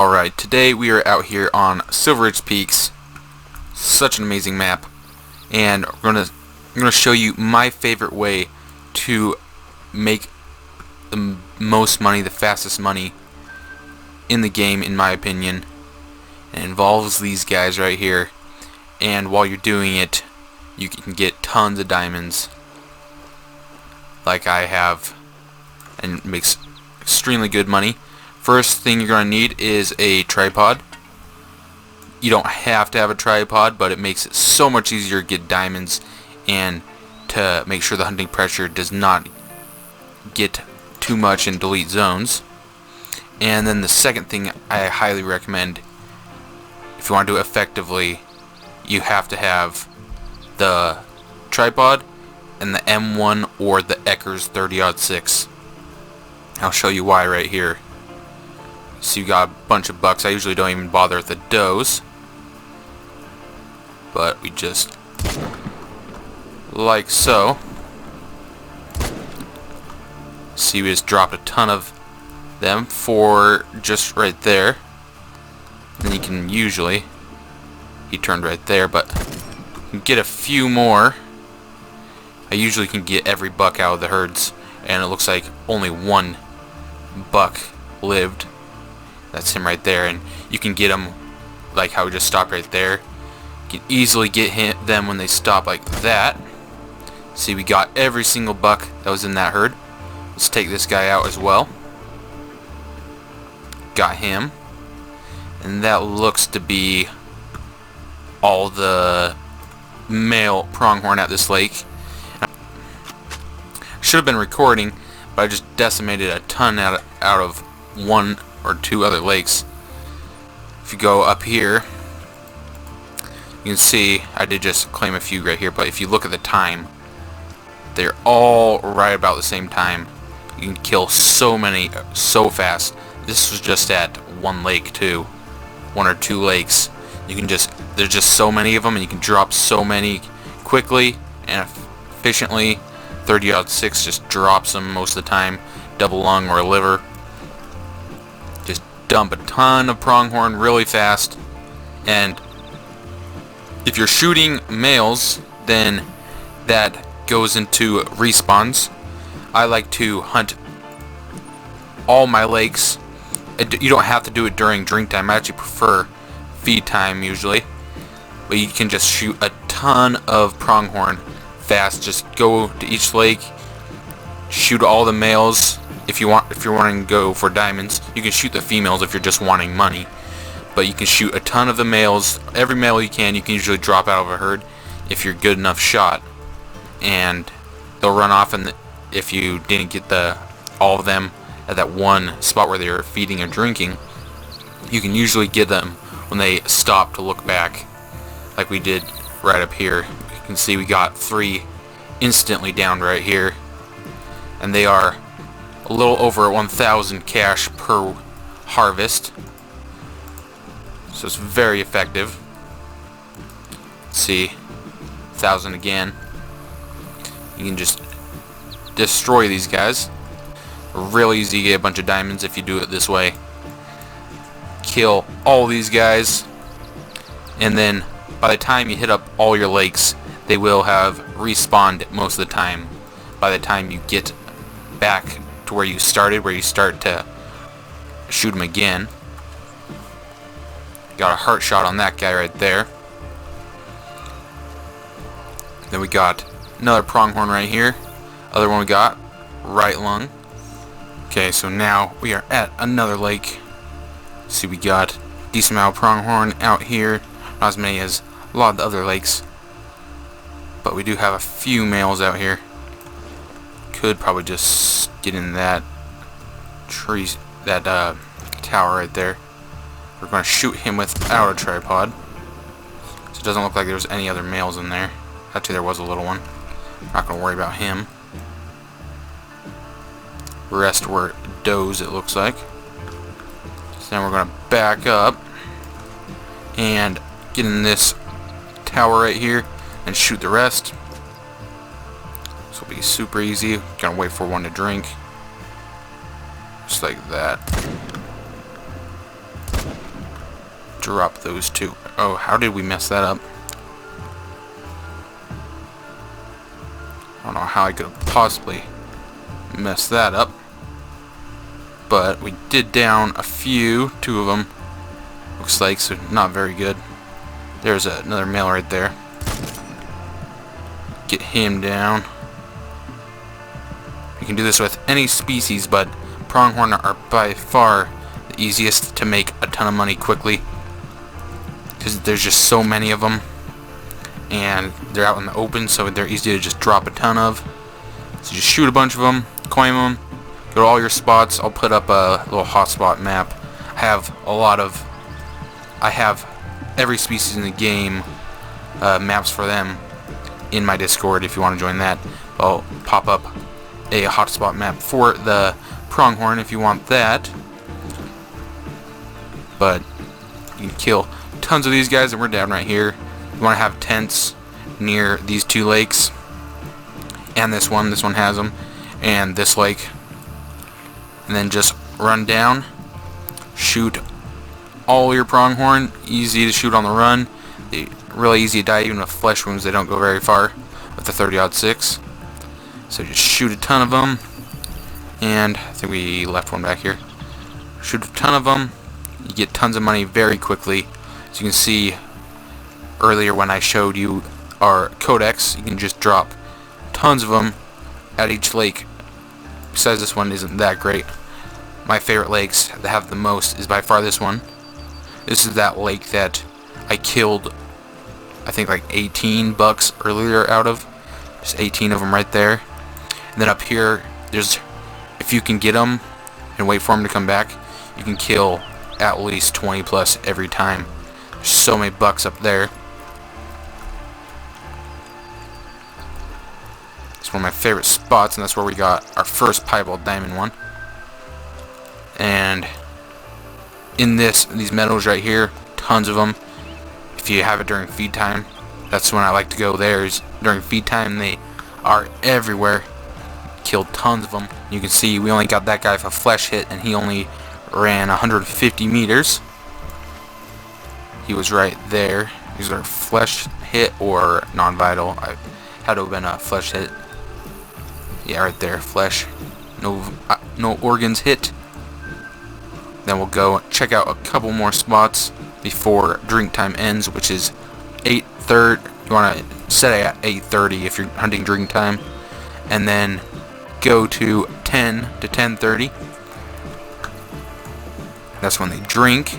Alright, today we are out here on Silver Ridge Peaks. Such an amazing map. And I'm gonna show you my favorite way to make the most money, the fastest money in the game, in my opinion. It involves these guys right here. And while you're doing it, you can get tons of diamonds, like I have, and it makes extremely good money. First thing you're going to need is a tripod. You don't have to have a tripod, but it makes it so much easier to get diamonds and to make sure the hunting pressure does not get too much in delete zones. And then the second thing I highly recommend, if you want to do it effectively, you have to have the tripod and the M1 or the Eckers 30-06. I'll show you why right here. So you got a bunch of bucks. I usually don't even bother with the does, but we just, like so. See, we just dropped a ton of them for just right there. Then you can usually, he turned right there, but you can get a few more. I usually can get every buck out of the herds, and it looks like only one buck lived. That's him right there, and you can get them like how we just stopped right there. You can easily get them when they stop like that. See, we got every single buck that was in that herd. Let's take this guy out as well. Got him. And that looks to be all the male pronghorn at this lake. Should have been recording, but I just decimated a ton out of one or two other lakes. If you go up here, you can see I did just claim a few right here, but if you look at the time, they're all right about the same time. You can kill so many so fast. This was just at one lake too, one or two lakes. You can just, there's just so many of them, and you can drop so many quickly and efficiently. 30-06 just drops them most of the time. Double lung or a liver. Just dump a ton of pronghorn really fast. And if you're shooting males, then that goes into respawns. I like to hunt all my lakes. You don't have to do it during drink time. I actually prefer feed time usually. But you can just shoot a ton of pronghorn fast. Just go to each lake, shoot all the males. If you're wanting to go for diamonds, you can shoot the females if you're just wanting money. But you can shoot a ton of the males. Every male you can usually drop out of a herd if you're good enough shot, and they'll run off. And if you didn't get all of them at that one spot where they were feeding and drinking, you can usually get them when they stop to look back, like we did right up here. You can see we got 3 instantly downed right here, and they are a little over 1,000 cash per harvest, so it's very effective. Let's see, 1,000 again. You can just destroy these guys. Really easy to get a bunch of diamonds if you do it this way. Kill all these guys, and then by the time you hit up all your lakes, they will have respawned most of the time. By the time you get back to where you started, where you start to shoot them again. Got a heart shot on that guy right there. Then we got another pronghorn right here. Other one we got, right lung. Okay, so now we are at another lake. See, we got a decent amount of pronghorn out here. Not as many as a lot of the other lakes, but we do have a few males out here. Could probably just get in that tree, that tower right there. We're going to shoot him without a tripod, so it doesn't look like there's any other males in there. Actually, there was a little one. Not going to worry about him. The rest were does, it looks like. So now we're going to back up and get in this tower right here and shoot the rest. This will be super easy. Gonna wait for one to drink. Just like that. drop those two. Oh, how did we mess that up? I don't know how I could have possibly messed that up. But we did down a few, 2 of them. Looks like, so not very good. There's another male right there. Get him down. You can do this with any species, but pronghorn are by far the easiest to make a ton of money quickly, because there's just so many of them, and they're out in the open, so they're easy to just drop a ton of. So just shoot a bunch of them, claim them, go to all your spots. I'll put up a little hotspot map. I have every species in the game maps for them in my Discord if you want to join that. I'll pop up a hotspot map for the pronghorn if you want that. But you can kill tons of these guys, and we're down right here. You want to have tents near these 2 lakes, and this one has them, and this lake, and then just run down, shoot all your pronghorn. Easy to shoot on the run. They really easy to die, even with flesh wounds. They don't go very far with the 30-06. So just shoot a ton of them, and I think we left one back here. Shoot a ton of them. You get tons of money very quickly. As you can see earlier when I showed you our codex, you can just drop tons of them at each lake. Besides, this one isn't that great. My favorite lakes that have the most is by far this one. This is that lake that I killed, I think, like 18 bucks earlier out of. Just 18 of them right there. And then up here, there's, if you can get them and wait for them to come back, you can kill at least 20 plus every time. There's so many bucks up there. It's one of my favorite spots, and that's where we got our first piebald diamond one. And in these meadows right here, tons of them. If you have it during feed time, that's when I like to go there. Is during feed time. They are everywhere. Killed tons of them. You can see we only got that guy with a flesh hit, and he only ran 150 meters. He was right there. These are flesh hit or non-vital. I had to have been a flesh hit. Yeah, right there, flesh. No organs hit. Then we'll go check out a couple more spots before drink time ends, which is 8:30. You want to set it at 8:30 if you're hunting drink time, and then go to 10 to 10:30. That's when they drink,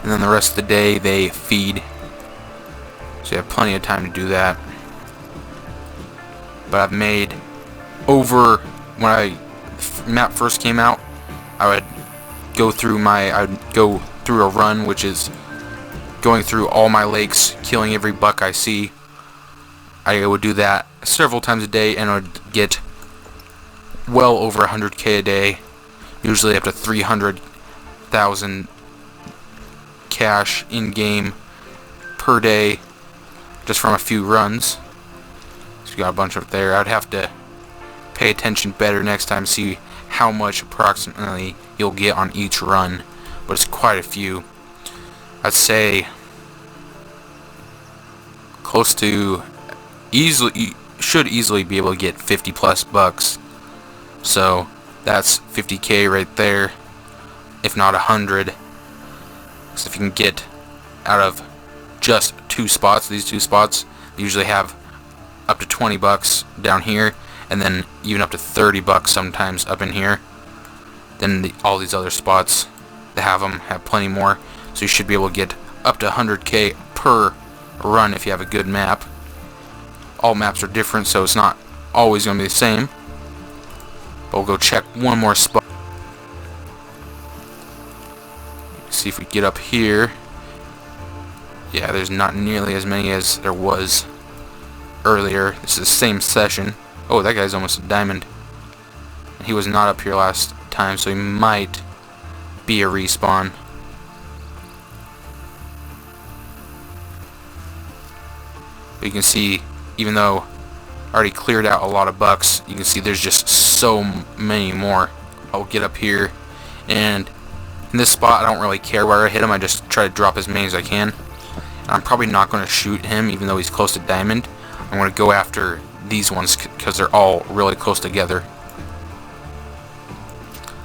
and then the rest of the day they feed. So you have plenty of time to do that. But I've made over, when map first came out, I would go through a run, which is going through all my lakes, killing every buck I see. I would do that several times a day, and I would get well over 100k a day, usually up to 300,000 cash in game per day, just from a few runs. So we got a bunch up there. I'd have to pay attention better next time, see how much approximately you'll get on each run, but it's quite a few. I'd say close to should easily be able to get 50 plus bucks. So that's 50k right there, if not 100. So if you can get out of just these two spots, they usually have up to 20 bucks down here, and then even up to 30 bucks sometimes up in here. Then all these other spots that have plenty more. So you should be able to get up to 100k per run if you have a good map. All maps are different, so it's not always going to be the same. But we'll go check one more spot. See if we get up here. Yeah, there's not nearly as many as there was earlier. This is the same session. Oh, that guy's almost a diamond. And he was not up here last time, so he might be a respawn. But you can see, even though I already cleared out a lot of bucks, you can see there's just so many more. I'll get up here, and In this spot, I don't really care where I hit him. I just try to drop as many as I can. And I'm probably not going to shoot him, even though he's close to diamond. I'm going to go after these ones because they're all really close together.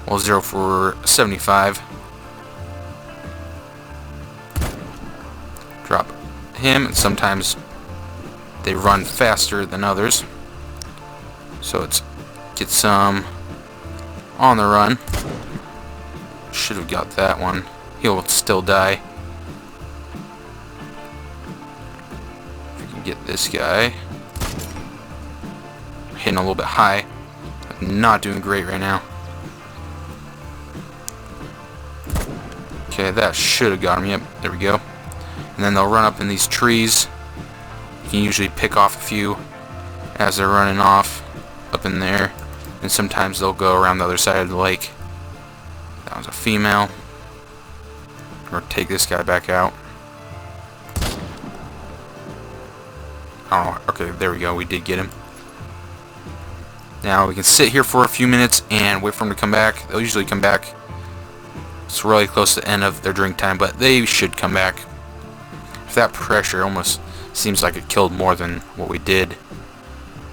Well, 0 for 75. Drop him. And sometimes they run faster than others. So let's get some on the run. Should have got that one. He'll still die. If we can get this guy. Hitting a little bit high. Not doing great right now. Okay, that should have got him. Yep, there we go. And then they'll run up in these trees. You can usually pick off a few as they're running off up in there. And sometimes they'll go around the other side of the lake. That was a female. Or take this guy back out. Oh, okay, there we go. We did get him. Now we can sit here for a few minutes and wait for them to come back. They'll usually come back. It's really close to the end of their drink time, but they should come back. If that pressure almost seems like it killed more than what we did.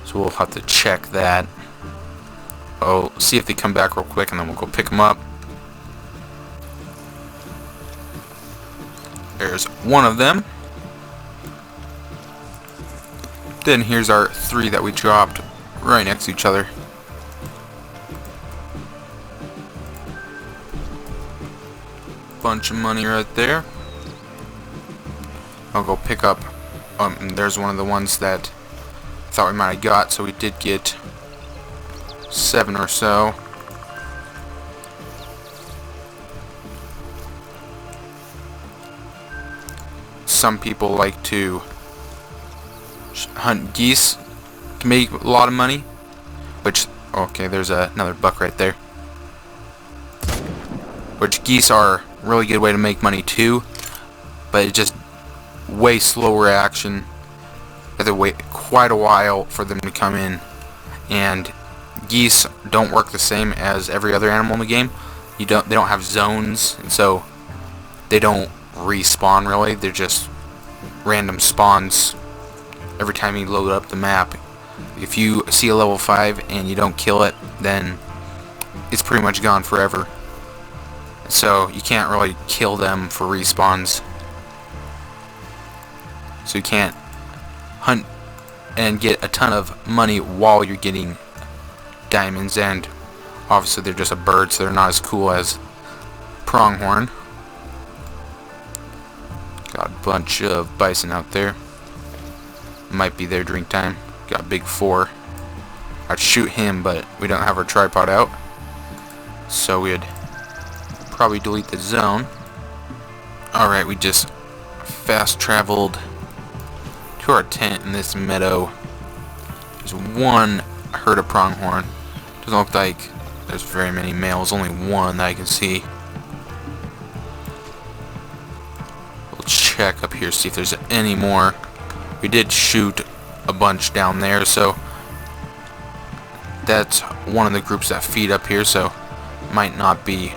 So we'll have to check that. Oh, see if they come back real quick and then we'll go pick them up. There's one of them. Then here's our 3 that we dropped right next to each other. Bunch of money right there. I'll go pick up. There's one of the ones that I thought we might have got, so we did get 7 or so. Some people like to hunt geese to make a lot of money, which, okay, there's another buck right there. Which geese are a really good way to make money too, but it's just way slower action. You have to wait quite a while for them to come in, and geese don't work the same as every other animal in the game. They don't have zones, and so they don't respawn really. They're just random spawns every time you load up the map. If you see a level 5 and you don't kill it, then it's pretty much gone forever. So you can't really kill them for respawns. So you can't hunt and get a ton of money while you're getting diamonds, and obviously they're just a bird, so they're not as cool as pronghorn. Got a bunch of bison out there. Might be their drink time. Got a big 4. I'd shoot him, but we don't have our tripod out, so we'd probably delete the zone. Alright, we just fast traveled to our tent in this meadow. There's one herd of pronghorn. Doesn't look like there's very many males, only one that I can see. We'll check up here, see if there's any more. We did shoot a bunch down there, so that's one of the groups that feed up here, so might not be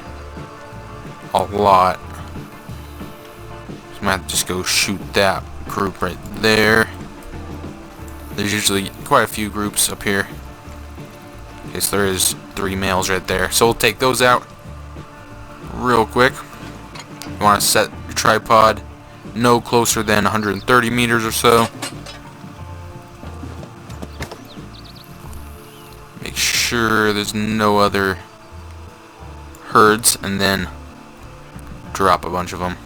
a lot. So I'm gonna have to just go shoot that group right there. There's usually quite a few groups up here. Okay, so there is 3 males right there. So we'll take those out real quick. You want to set your tripod no closer than 130 meters or so. Make sure there's no other herds, and then drop a bunch of them.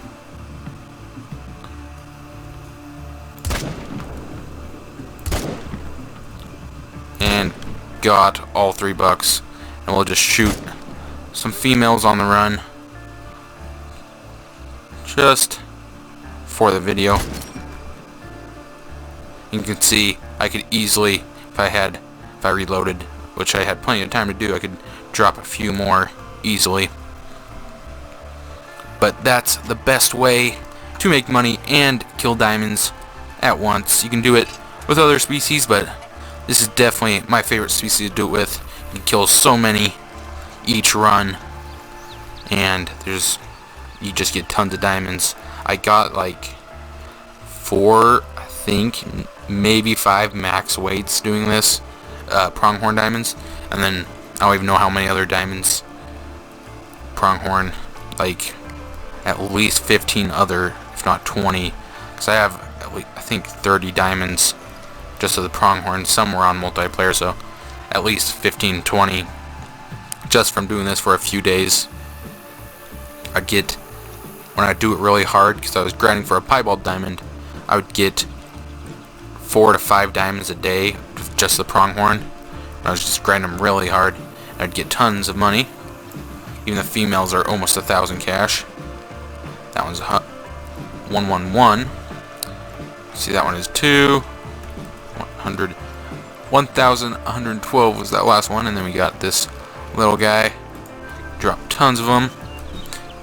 And got all 3 bucks, and we'll just shoot some females on the run just for the video. You can see I could easily, if I reloaded, which I had plenty of time to do, I could drop a few more easily. But that's the best way to make money and kill diamonds at once. You can do it with other species, but this is definitely my favorite species to do it with. You can kill so many each run, and you just get tons of diamonds. I got like 4, I think, maybe 5 max weights doing this, pronghorn diamonds, and then I don't even know how many other diamonds pronghorn, like at least 15 other, if not 20, because I have at least, I think 30 diamonds just of the pronghorn. Some were on multiplayer, so at least 15, 20 just from doing this for a few days. When I do it really hard, because I was grinding for a piebald diamond, I would get 4 to 5 diamonds a day with just the pronghorn. I was just grinding them really hard, and I'd get tons of money. Even the females are almost 1,000 cash. That one's 111. See, that one is 2. 100. 1,112 was that last one, and then we got this little guy. Drop tons of them,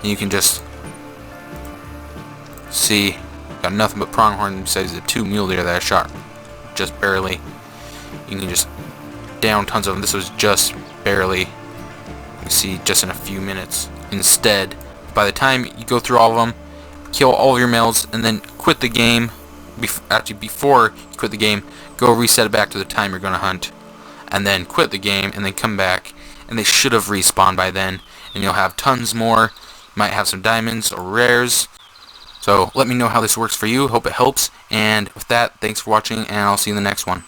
and you can just see, got nothing but pronghorn besides the 2 mule deer that I shot just barely. You can just down tons of them. This was just barely. You can see just in a few minutes. Instead, by the time you go through all of them, kill all of your males, and then quit the game. Before you quit the game, go reset it back to the time you're going to hunt, and then quit the game, and then come back, and they should have respawned by then, and you'll have tons more. You might have some diamonds or rares. So let me know how this works for you. Hope it helps. And with that, thanks for watching, and I'll see you in the next one.